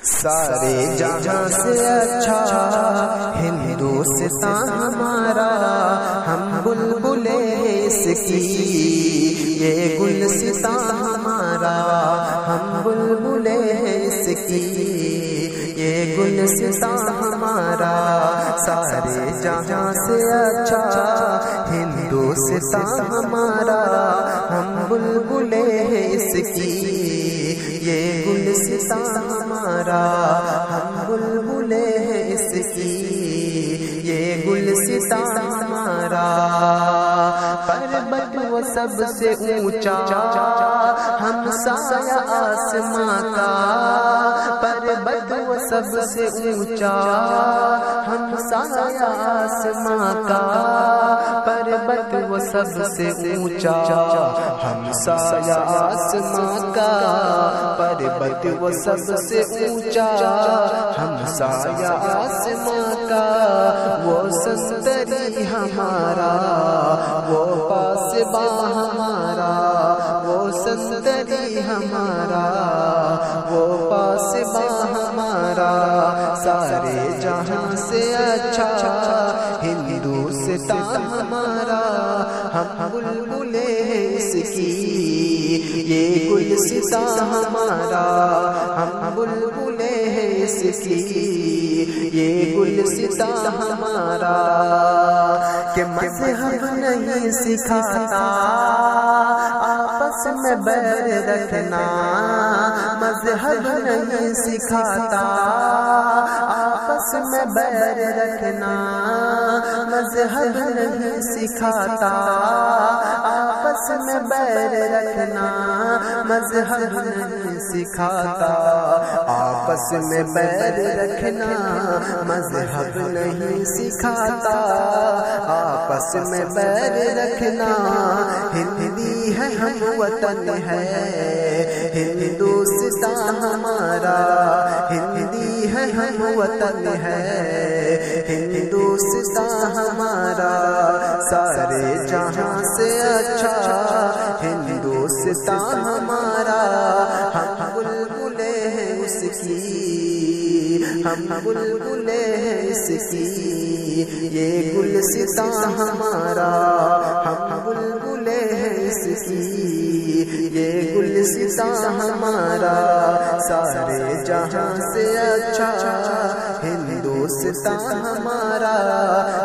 سارے جہاں سے اچھا ہندوستان ہمارا، ہم بلبلے اس کی یہ گلستان ہمارا، ہم بلبلے اس کی یہ گلستان ہمارا۔ سارے جہاں سے اچھا ہندوستان ہمارا، ہم بلبلے اس کی یہ گلستان ہمارا، ہم بلبلے اس کی یہ گلستان ہمارا۔ پربت وہ سب سے اونچا ہم سایہ آسماں کا، پربت وہ سب سے اونچا ہم سایہ آسماں کا، پربت وہ سب سے اونچا ہم سایہ آسماں کا، پربت وہ سب سے اونچا ہم سایہ آسماں کا۔ وہ سنتری ہمارا، وہ پاسباں ہمارا، وہ سنتری ہمارا، وہ پاسباں ہمارا۔ سارے جہاں سے اچھا ہندوستان ہمارا، ہم بلبلے اس کی یہ گلستان ہمارا، ہم بلبلے اس کی یہ گلستان ہمارا۔ کہ مذہب نہیں سکھاتا آپس میں بیر رکھنا، مذہب نہیں سکھاتا آپس میں بیر رکھنا، مذہب نہیں سکھاتا آپس میں بیر رکھنا، مذہب نہیں سکھاتا آپس میں بیر رکھنا، مذہب نہیں سکھاتا آپس میں بیر رکھنا۔ ہندی ہے ہم وطن ہے ہندوستان ہمارا، ہندی ہے ہم وطن ہے ہندوستان ہمارا۔ سارے جہاں سے اچھا ہندوستان ہمارا، ہم بلبلے ہیں اس کی، ہم بلبلے ہیں اس کی یہ گلستان ہمارا، ہم بلبلے ہیں اس کی یہ گلستان ہمارا۔ سارے جہاں سے اچھا ہندوستان ہمارا،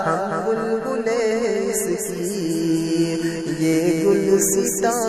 ہم بلبلے اس کی یہ گلستان